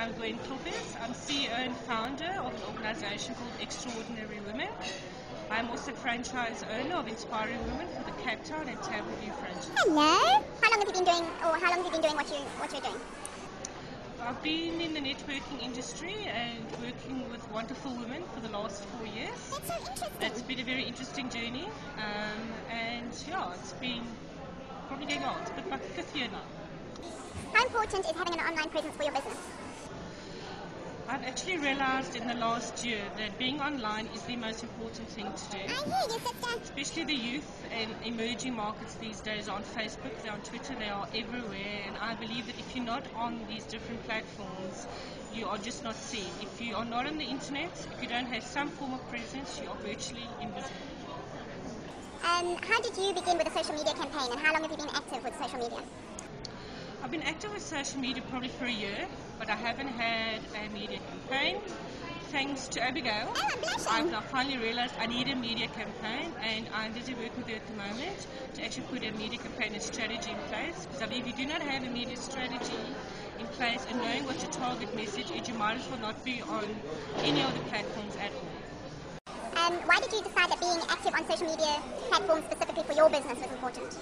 I'm Gwen Kloppers. I'm CEO and founder of an organisation called Extraordinary Women. I'm also franchise owner of Inspiring Women for the Cape Town and Tableview franchise. Hello. How long have you been doing, what you're doing? I've been in the networking industry and working with wonderful women for the last 4 years. That's so interesting. It's been a very interesting journey, and it's been probably going on. It's been my 5th year now. How important is having an online presence for your business? I've actually realized in the last year that being online is the most important thing to do. I hear you, sister. Especially the youth and emerging markets these days are on Facebook, they're on Twitter, they are everywhere. And I believe that if you're not on these different platforms, you are just not seen. If you are not on the internet, if you don't have some form of presence, you are virtually invisible. How did you begin with a social media campaign, and how long have you been active with social media? I've been active with social media probably for a year, but I haven't had a media campaign. Thanks to Abigail, Oh, I'm blushing. I've now finally realized I need a media campaign, and I'm busy working with her at the moment to actually put a media campaign and strategy in place. Because I believe if you do not have a media strategy in place and knowing what your target message is, you might as well not be on any of the platforms at all. Why did you decide that being active on social media platforms specifically for your business was important?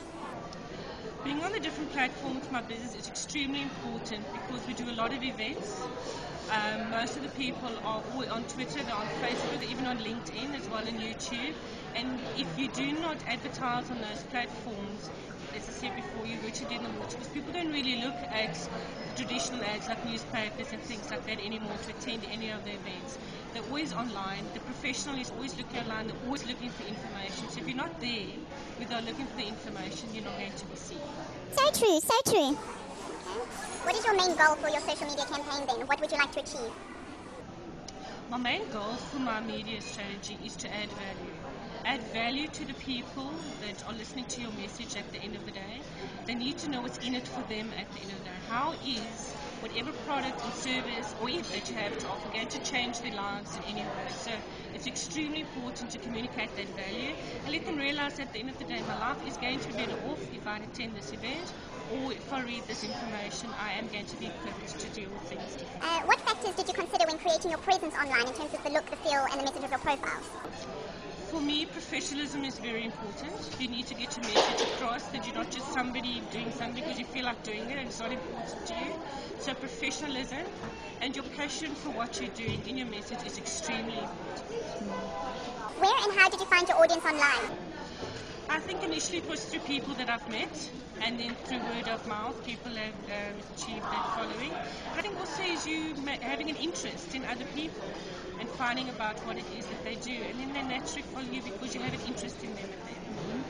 Being on the different platforms for my business is extremely important because we do a lot of events. Most of the people are all on Twitter, they're on Facebook, they're even on LinkedIn as well, and YouTube. And if you do not advertise on those platforms, as I said before, you're virtually in the water because people don't really look at the traditional ads like newspapers and things like that anymore to attend any of the events. They're always online. The professional is always looking online. They're always looking for information. So if you're not there without looking for the information, you're not going to be seen. So true, so true. What is your main goal for your social media campaign then? What would you like to achieve? My main goal for my media strategy is to add value. Add value to the people that are listening to your message at the end of the day. They need to know what's in it for them at the end of the day. How is whatever product and service or event that you have to offer going to change their lives in any way? So it's extremely important to communicate that value and let them realize at the end of the day my life is going to be better off if I attend this event, or if I read this information, I am going to be equipped to deal with things differently. What factors did you consider when creating your presence online in terms of the look, the feel, and the message of your profiles? For me, professionalism is very important. You need to get your message across that you're not just somebody doing something because you feel like doing it and it's not important to you. So professionalism and your passion for what you're doing in your message is extremely important. Where and how did you find your audience online? I think initially it was through people that I've met, and then through word of mouth, people have achieved that following. I think also is you having an interest in other people and finding about what it is that they do, and then they naturally follow you because you have an interest in them at the end.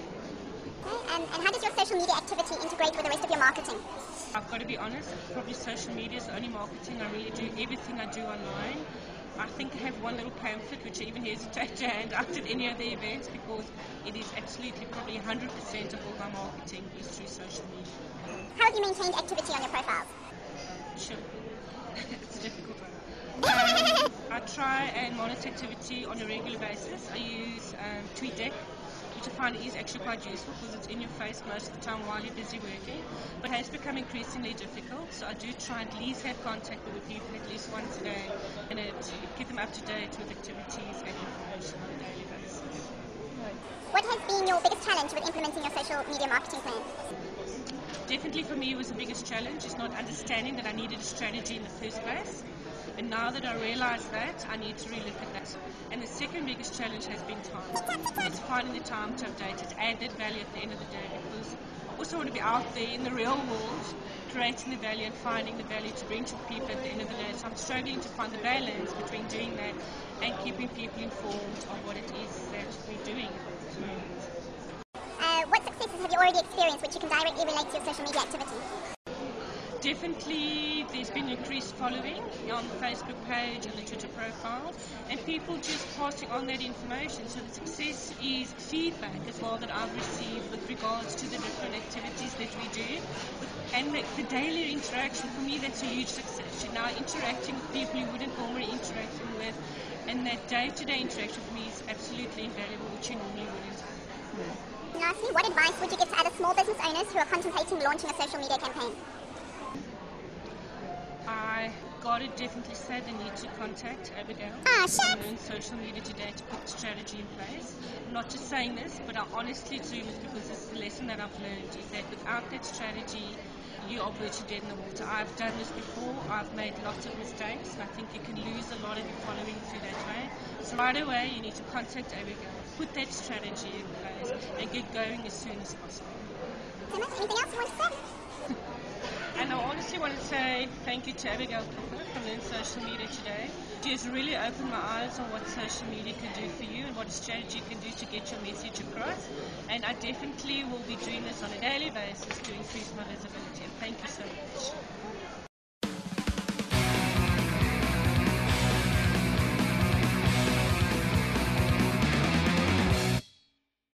Okay, and how does your social media activity integrate with the rest of your marketing? I've got to be honest, probably social media is the only marketing I really do. Everything I do online. I think I have one little pamphlet which I even hesitate to hand out at any of the events because it is absolutely probably 100% of all my marketing is through social media. How have you maintained activity on your profiles? Sure. It's a difficult one. I try and monitor activity on a regular basis. I use TweetDeck, which I find is actually quite useful because it's in your face most of the time while you're busy working, but it has become increasingly difficult, so I do try at least have contact with people at least once a day and keep them up to date with activities and information on a daily basis. What has been your biggest challenge with implementing your social media marketing plan? Definitely for me was the biggest challenge is not understanding that I needed a strategy in the first place. And now that I realize that, I need to relook at that. And the second biggest challenge has been time. It's finding the time to update it, add that value at the end of the day, because I also want to be out there in the real world, creating the value and finding the value to bring to the people at the end of the day. So I'm struggling to find the balance between doing that and keeping people informed of what it is that we're doing at the moment. What successes have you already experienced which you can directly relate to your social media activity? Definitely, there's been increased following on the Facebook page and the Twitter profile, and people just passing on that information. So the success is feedback as well that I've received with regards to the different activities that we do. And the daily interaction, for me, that's a huge success. You're now interacting with people you wouldn't normally interact with, and that day-to-day interaction for me is absolutely invaluable, which you normally wouldn't. Lastly, what advice would you give to other small business owners who are contemplating launching a social media campaign? I got to definitely say they need to contact Abigail shit. on social media today to put strategy in place. I'm not just saying this, but I honestly do this because this is the lesson that I've learned, is that without that strategy, you are virtually dead in the water. I've done this before. I've made lots of mistakes, and I think you can lose a lot of your following through that way. So right away, you need to contact Abigail, put that strategy in place, and get going as soon as possible. Anything else you want to say? And I honestly want to say thank you to Abigail Kloppers from Learn Social Media today. She has really opened my eyes on what social media can do for you and what a strategy can do to get your message across. And I definitely will be doing this on a daily basis to increase my visibility. And thank you so much.